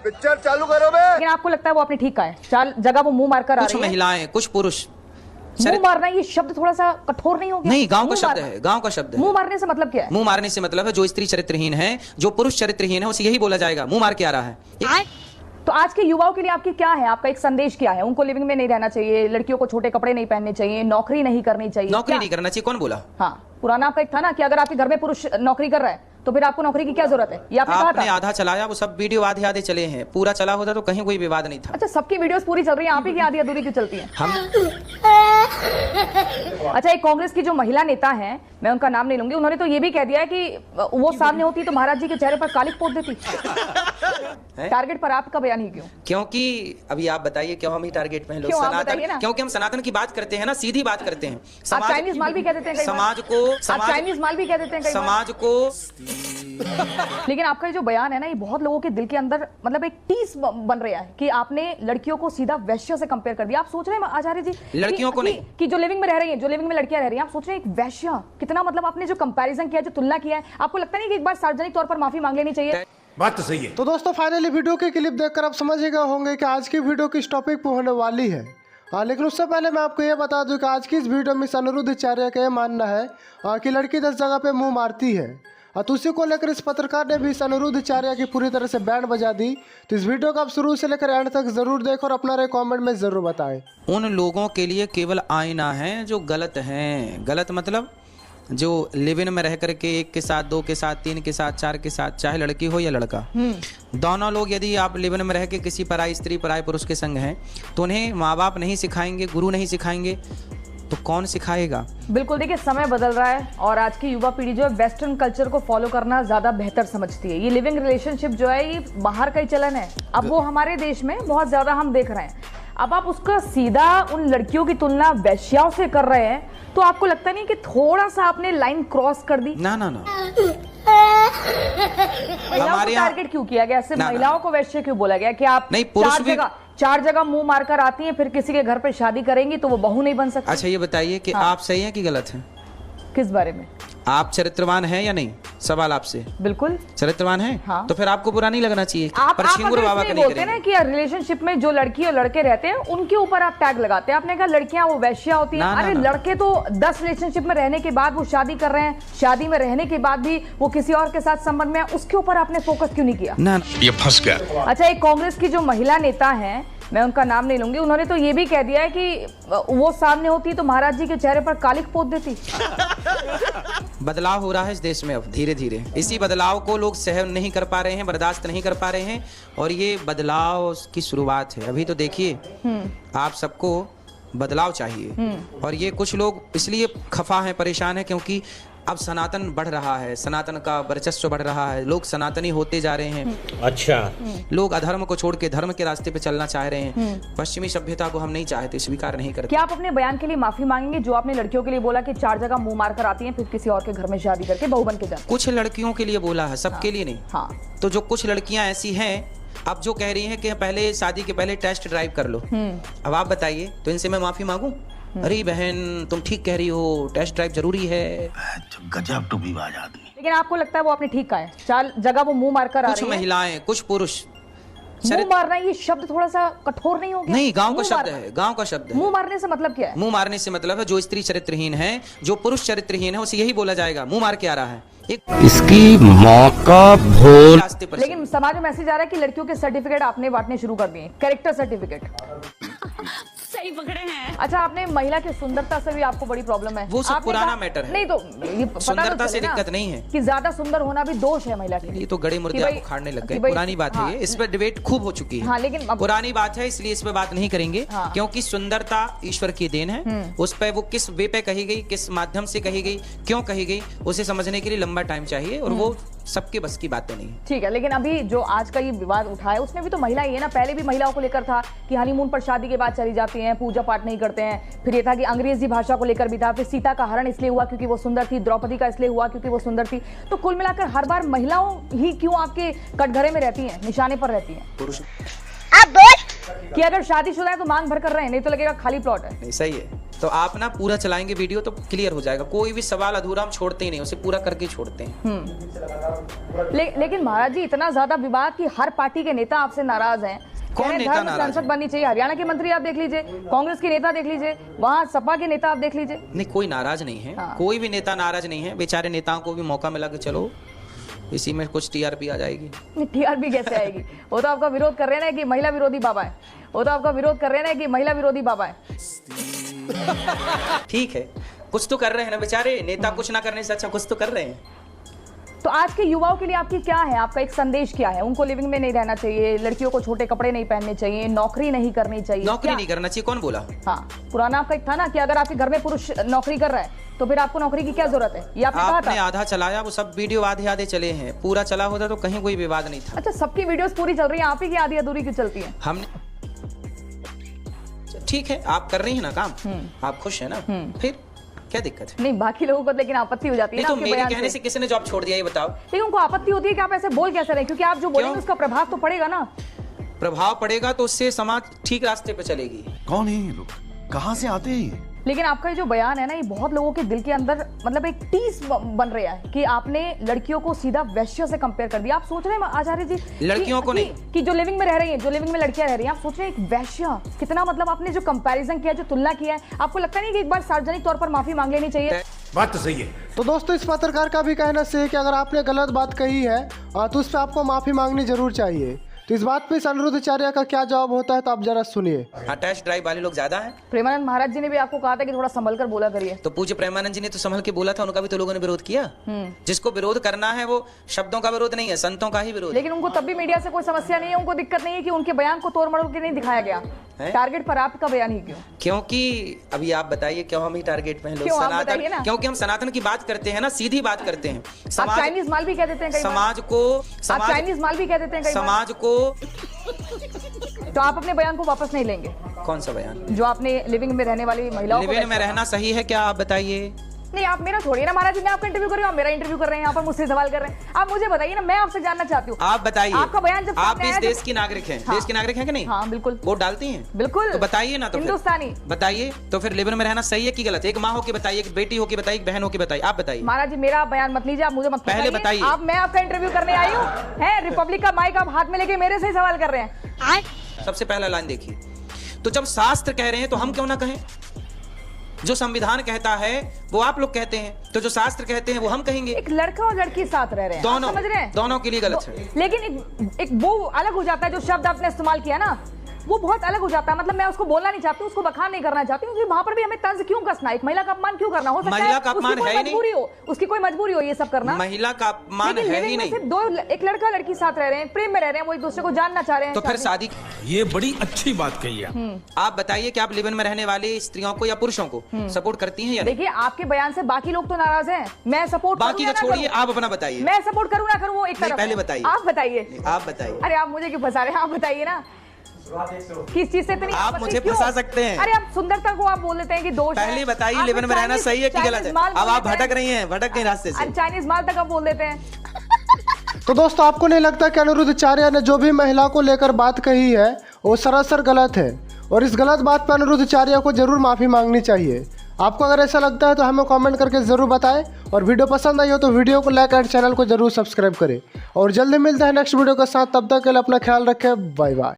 Picture चालू करो बे। लेकिन आपको लगता है वो आपने ठीक कहा है, 4 जगह वो मुंह मारकर आ कुछ रही है। महिलाएं, कुछ पुरुष। मुंह मारना ये शब्द थोड़ा सा कठोर नहीं हो गया? नहीं, गांव का मुंह शब्द मारना। है, गांव का शब्द है। मुंह मारने से मतलब क्या है? मुंह मारने से मतलब है जो स्त्री चरित्रहीन है, जो पुरुष चरित्रहीन है, उसे यही बोला जाएगा, मुंह मार के आ रहा है। तो आज के युवाओं के लिए आपकी क्या है, आपका एक संदेश क्या है? उनको लिविंग में नहीं रहना चाहिए, लड़कियों को छोटे कपड़े नहीं पहनने चाहिए, नौकरी नहीं करनी चाहिए? नौकरी नहीं करना चाहिए, कौन बोला? हाँ, पुराना आपका एक था ना कि अगर आपके घर में पुरुष नौकरी कर रहा है तो फिर आपको नौकरी की क्या जरूरत है, ये आपने कहा आपने था। आधा चलाया, वो सब वीडियो आधे आधे चले हैं, पूरा चला होता तो कहीं कोई विवाद नहीं था। अच्छा, सबकी वीडियोस पूरी चल रही है, आप ही की आधी अधूरी क्यों चलती है? हम अच्छा, एक कांग्रेस की जो महिला नेता हैं, मैं उनका नाम नहीं लूंगी, उन्होंने तो ये भी कह दिया है कि वो सामने होती तो महाराज जी के चेहरे पर कालिक पोत देती। टारगेट पर आपका बयान ही क्यों? क्योंकि अभी आप बताइए क्यों हम ही टारगेट में हैं लोग? क्यों, आप बताइए ना। क्योंकि हम सनातन की बात करते हैं ना, सीधी बात करते हैं। आप चाइनीज माल भी कह देते हैं कई बार। समाज को, आप चाइनीज माल भी कह देते हैं कई बार। समाज को। लेकिन आपका जो बयान है ना, ये बहुत लोगों के दिल के अंदर मतलब एक टीस बन रहा है कि आपने लड़कियों को सीधा वैश्यों से कंपेयर कर दिया। आप सोच रहे हैं आचार्य जी, लड़कियों को नहीं, कि जो लिविंग में रह रही हैं, जो लिविंग में लड़कियां रह रही हैं, आप सोच रहे हैं एक वैश्या कितना, मतलब आपने जो कंपैरिजन किया, जो तुलना किया है, आपको लगता नहीं कि एक बार सार्वजनिक तौर पर माफी मांग लेनी चाहिए? बात तो सही है। तो दोस्तों फाइनली वीडियो के क्लिप देखकर आप समझ गए होंगे कि आज की वीडियो किस टॉपिक पे होने वाली है। लेकिन उससे पहले मैं आपको ये बता दूं कि आज की इस वीडियो में अनिरुद्धाचार्य का ये मानना है कि लड़की 10 जगह पे मुंह मारती है। तो उसी को लेकर इस पत्रकार ने भी इस अनिरुद्धाचार्य की पूरी तरह से बैंड बजा दी। तो इस वीडियो को आप शुरू से लेकर एंड तक जरूर देखो और अपना राय कमेंट में जरूर बताएं। उन लोगों के लिए केवल आईना है जो गलत हैं। गलत मतलब जो लिव इन में रह करके 1 के साथ, 2 के साथ, 3 के साथ, 4 के साथ, चाहे लड़की हो या लड़का, दोनों लोग यदि आप लिव इन में रह के किसी पराई स्त्री पराई पुरुष के संग हैं तो उन्हें माँ बाप नहीं सिखाएंगे, गुरु नहीं सिखाएंगे तो कौन सिखाएगा? बिल्कुल, देखिए समय बदल रहा है और आज की युवा पीढ़ी जो है वेस्टर्न कल्चर को फॉलो करना ज्यादा बेहतर समझती है। ये लिविंग रिलेशनशिप जो है ये बाहर का ही चलन है, अब वो हमारे देश में बहुत ज्यादा हम देख रहे हैं। अब आप उसका सीधा उन लड़कियों की तुलना वैश्याओं से कर रहे हैं तो आपको लगता नहीं कि थोड़ा सा आपने लाइन क्रॉस कर दी? ना ना ना, महिलाओं को टारगेट क्यों किया गया? सिर्फ महिलाओं को वैश्य क्यों बोला गया कि आप नहीं, पुरुष भी 4 जगह मुंह मारकर आती हैं, फिर किसी के घर पे शादी करेंगी तो वो बहू नहीं बन सकती? अच्छा ये बताइए कि आप सही हैं कि गलत हैं? किस बारे में? आप चरित्रवान हैं या नहीं? सवाल आपसे। बिल्कुल चरित्रवान हैं। हाँ। तो फिर आपको बुरा नहीं लगना चाहिए। आप शिंगुर अगर बाबा इसमें का नहीं बोलते हैं ना कि रिलेशनशिप में जो लड़की और लड़के रहते हैं उनके ऊपर आप टैग लगाते हैं। आपने कहा लड़कियां वो वैश्या होती हैं। अरे लड़के तो 10 रिलेशनशिप में रहने के बाद वो शादी कर रहे हैं, शादी में रहने के बाद भी वो किसी और के साथ संबंध में है, उसके ऊपर आपने फोकस क्यों नहीं किया? ना, ये फंस गया। अच्छा, एक कांग्रेस की जो महिला नेता हैं, मैं उनका नाम नहीं लूंगी, उन्होंने तो ये भी कह दिया है कि वो सामने होती तो महाराज जी के चेहरे पर कालिक पोत देती। बदलाव हो रहा है इस देश में अब धीरे धीरे। इसी बदलाव को लोग सहन नहीं कर पा रहे हैं, बर्दाश्त नहीं कर पा रहे हैं और ये बदलाव की शुरुआत है। अभी तो देखिए आप सबको बदलाव चाहिए और ये कुछ लोग इसलिए खफा हैं, परेशान हैं क्योंकि अब सनातन बढ़ रहा है, सनातन का वर्चस्व बढ़ रहा है, लोग सनातनी होते जा रहे हैं। अच्छा, लोग अधर्म को छोड़ के धर्म के रास्ते पे चलना चाह रहे हैं। पश्चिमी सभ्यता को हम नहीं चाहते, स्वीकार नहीं करते। क्या आप अपने बयान के लिए माफी मांगेंगे जो आपने लड़कियों के लिए बोला कि 4 जगह मुंह मारकर आती हैं फिर किसी और के घर में शादी करके बहू बन के जाती? कुछ लड़कियों के लिए बोला है, सबके लिए नहीं। हाँ, तो जो कुछ लड़कियां ऐसी हैं अब जो कह रही हैं कि पहले शादी के पहले टेस्ट ड्राइव कर लो, अब आप बताइए तो इनसे मैं माफी मांगूं? अरे बहन तुम ठीक कह रही हो, टेस्ट ड्राइव जरूरी है। गजब टूबीबाज आदमी। लेकिन आपको लगता है वो आपने ठीक कहा है, 4 जगह वो मुंह मारकर आ रही कुछ है? महिलाएं, कुछ पुरुष। मुंह मारना ये शब्द थोड़ा सा कठोर नहीं हो गया? नहीं, गांव का शब्द है, गांव का शब्द है। मुंह मारने से मतलब क्या है? मुंह मारने से मतलब है जो स्त्री चरित्रहीन है, जो पुरुष चरित्रहीन है, उसे यही बोला जाएगा, मुंह मार के आ रहा है। इसकी मौका भोल। रास्ते पर लेकिन समाज में मैसेज आ रहा है कि लड़कियों के सर्टिफिकेट आपने बांटने शुरू कर दिए, कैरेक्टर सर्टिफिकेट। सही पकड़े हैं। अच्छा, आपने महिला की सुंदरता से भी आपको बड़ी प्रॉब्लम है? वो सब आपने पुराना कहा- मैटर है। नहीं तो ये पता तो सुंदरता से चले ना दिक्कत नहीं है कि ज्यादा सुंदर होना भी दोष है महिला के लिए। ये तो गड़े मुर्दे आपको खाड़ने लग गए। पुरानी बात है ये, इस पर डिबेट खूब हो चुकी है। हाँ, लेकिन पुरानी बात है इसलिए इस पर बात नहीं करेंगे। हाँ। क्योंकि सुंदरता ईश्वर की देन है, उस पर वो किस वे पे कही गई, किस माध्यम से कही गई, क्यों कही गई, उसे समझने के लिए लंबा टाइम चाहिए और वो सबके बस की बातें नहीं। ठीक है, लेकिन अभी जो आज का ये विवाद उठा है उसमें भी तो महिला ही है ना। पहले भी महिलाओं को लेकर था कि हनीमून पर शादी के बाद चली जाती हैं, पूजा पाठ नहीं करते हैं। फिर ये था कि अंग्रेजी भाषा को लेकर भी था। फिर सीता का हरण इसलिए हुआ क्योंकि वो सुंदर थी, द्रौपदी का इसलिए हुआ क्योंकि वो सुंदर थी। तो कुल मिलाकर हर बार महिलाओं ही क्यों आपके कटघरे में रहती हैं, निशाने पर रहती हैं? पुरुष कि अगर शादीशुदा है तो मांग भर कर रहे हैं, नहीं तो लगेगा खाली प्लॉट है। नहीं, सही है। तो आप ना पूरा चलाएंगे वीडियो तो क्लियर हो जाएगा। कोई भी सवाल अधूरा हम छोड़ते ही नहीं, उसे पूरा करके ही छोड़ते हैं। लेकिन महाराज जी इतना ज्यादा विवाद कि हर पार्टी के नेता आपसे नाराज हैं। कौन नेता नाराज संसद बननी चाहिए, हरियाणा के मंत्री आप देख लीजिए, कांग्रेस के नेता देख लीजिए, वहाँ सपा के नेता आप देख लीजिए। नहीं, कोई नाराज नहीं है। हाँ। कोई भी नेता नाराज नहीं है। बेचारे नेताओं को भी मौका मिला कि चलो इसी में कुछ टीआरपी आ जाएगी। टीआरपी कैसे आएगी? वो तो आपका विरोध कर रहे हैं ना कि महिला विरोधी बाबा है। वो तो आपका विरोध कर रहे हैं ना कि महिला विरोधी बाबा है। ठीक है, कुछ तो कर रहे हैं ना बेचारे नेता। कुछ ना करने से अच्छा कुछ तो कर रहे हैं। तो आज के युवाओं के लिए आपकी क्या है, आपका एक संदेश क्या है? उनको लिविंग में नहीं रहना चाहिए, लड़कियों को छोटे कपड़े नहीं पहनने चाहिए, नौकरी नहीं करनी चाहिए। नौकरी नहीं करना चाहिए, कौन बोला? हाँ, पुराना आपका एक था ना कि अगर आपके घर में पुरुष नौकरी कर रहा है तो फिर आपको नौकरी की क्या जरूरत है, ये आपने कहा आपने था। आधा चलाया, वो सब वीडियो आधे आधे चले हैं। पूरा चला होता तो कहीं कोई विवाद नहीं था। अच्छा, सबकी वीडियोस पूरी चल रही है, आप ही की आधी अधूरी क्यों चलती है? हमने ठीक है, आप कर रही है ना काम, आप खुश है ना, फिर क्या दिक्कत है? नहीं, बाकी लोगों को लेकिन आपत्ति हो जाती है नहीं ना तो आपके मेरे बयान कहने से किसी ने जॉब छोड़ दिया, ये बताओ। लेकिन उनको आपत्ति होती है कि आप ऐसे बोल कैसे रहे, क्योंकि आप जो बोलेंगे उसका प्रभाव तो पड़ेगा ना। प्रभाव पड़ेगा तो उससे समाज ठीक रास्ते पे चलेगी। कौन है ये लोग, कहाँ से आते हैं? लेकिन आपका ये जो बयान है ना, ये बहुत लोगों के दिल के अंदर मतलब एक टीस बन रहा है कि आपने लड़कियों को सीधा वैश्य से कंपेयर कर दिया। आप सोच रहे हैं आचार्य जी लड़कियों को नहीं कि जो लिविंग में रह रही हैं, जो लिविंग में लड़कियां रह रही हैं, आप सोच रहे हैं एक वैश्य कितना, मतलब आपने जो कंपैरिजन किया, जो तुलना किया है, आपको लगता नहीं कि एक बार सार्वजनिक तौर पर माफी मांग लेनी चाहिए? बात तो सही है। तो दोस्तों, इस पत्रकार का भी कहना से है कि अगर आपने गलत बात कही है तो उस पर आपको माफ़ी मांगनी जरूर चाहिए। तो इस बात पे अनिरुद्ध आचार्य का क्या जवाब होता है, तो आप जरा सुनिए। अटैच ड्राइव वाले लोग ज्यादा हैं। प्रेमानंद महाराज जी ने भी आपको कहा था कि थोड़ा संभल कर बोला करिए। तो पूज्य प्रेमानंद जी ने तो संभल के बोला था, उनका भी तो लोगों ने विरोध किया। जिसको विरोध करना है वो शब्दों का विरोध नहीं है, संतों का ही विरोध। लेकिन उनको तब भी मीडिया से कोई समस्या नहीं है, उनको दिक्कत नहीं है कि उनके बयान को तोड़ मरोड़ के नहीं दिखाया गया। टारगेट पर आपका बयान ही क्यों? क्योंकि अभी आप बताइए क्यों हम ही टारगेट पे हैं लोग? क्यों, आप बताइए ना। क्योंकि हम सनातन की बात करते हैं ना, सीधी बात करते हैं। आप चाइनीज माल भी कह देते हैं कई बार। समाज को आप चाइनीज माल भी कह देते हैं कई बार। समाज को तो आप अपने बयान को वापस नहीं लेंगे? कौन सा बयान? जो आपने लिविंग में रहने वाली महिलाओं को लिविंग में रहना सही है क्या, आप बताइए। नहीं, आप मेरा छोड़िए ना महाराज जी, मैं आपका इंटरव्यू कर रही हूँ, आप मेरा इंटरव्यू कर रहे हैं, यहाँ पर मुझसे सवाल कर रहे हैं। आप मुझे बताइए ना, मैं आपसे जानना चाहती हूँ। आप बताइए, आपका बयान जब आप भी इस सामने आया देश की नागरिक हैं। हाँ। देश की नागरिक हैं कि नहीं? हाँ बिल्कुल। वोट डालती हैं? बिल्कुल। तो बताइए ना, तो फिर हिंदुस्तानी बताइए। तो फिर लिविंग में रहना सही है कि गलत है? एक माँ हो के बताइए, एक बेटी हो के बताइए, एक बहन हो के बताइए, आप बताइए। महाराज जी, मेरा बयान मत लीजिए, आप मुझे मत पहले बताइए। आप, मैं आपका इंटरव्यू करने आई हूँ, है रिपब्लिक का माइक आप हाथ में लेके मेरे से ही सवाल कर रहे हैं। सबसे पहला लाइन देखिए, तो जब शास्त्र कह रहे हैं तो हम क्यों ना कहें? जो संविधान कहता है वो आप लोग कहते हैं, तो जो शास्त्र कहते हैं वो हम कहेंगे। एक लड़का और लड़की साथ रह रहे हैं, दोनों, समझ रहे हैं? दोनों के लिए गलत है। लेकिन एक वो अलग हो जाता है, जो शब्द आपने इस्तेमाल किया ना, वो बहुत अलग हो जाता है। मतलब मैं उसको बोलना नहीं चाहती, उसको बखान नहीं करना चाहती, क्योंकि वहां पर भी हमें तंज क्यों कसना, एक महिला का अपमान क्यों करना? हो सकता है महिला का अपमान है ही नहीं, उसकी कोई मजबूरी हो ये सब करना। महिला का अपमान है ही नहीं। दो, एक लड़का लड़की साथ रह रहे हैं, प्रेम में रह रहे हैं, वो एक दूसरे को जानना चाह रहे हैं, तो फिर शादी। ये बड़ी अच्छी बात कही है। आप बताइए कि आप लिविंग में रहने वाली स्त्रियों को या पुरुषों को सपोर्ट करती हैं या नहीं? देखिए, आपके बयान से बाकी लोग तो नाराज हैं, मैं सपोर्ट बाकी का छोड़िए, आप अपना बताइए। मैं सपोर्ट करूँ ना करूँ वो एक तरफ। पहले बताइए, आप बताइए। आप बताइए। अरे आप मुझे क्यों फंसा रहे हैं, आप बताइए ना, किस चीज से इतनी आप मुझे फंसा सकते हैं। अरे आप सुंदरता को आप बोल देते हैं कि दोष है। पहले बताइए आप लिविंग में रहना सही है कि गलत है? अब आप भटक रही हैं, भटक गई रास्ते से। चाइनीज माल तक आप बोल देते हैं। तो दोस्तों, आपको नहीं लगता कि अनिरुद्ध आचार्य ने जो भी महिला को लेकर बात कही है वो सरासर गलत है, और इस गलत बात पर अनिरुद्ध आचार्य को जरूर माफ़ी मांगनी चाहिए? आपको अगर ऐसा लगता है तो हमें कमेंट करके ज़रूर बताएं, और वीडियो पसंद आई हो तो वीडियो को लाइक और चैनल को जरूर सब्सक्राइब करें। और जल्दी मिलते हैं नेक्स्ट वीडियो के साथ, तब तक के लिए अपना ख्याल रखें, बाय बाय।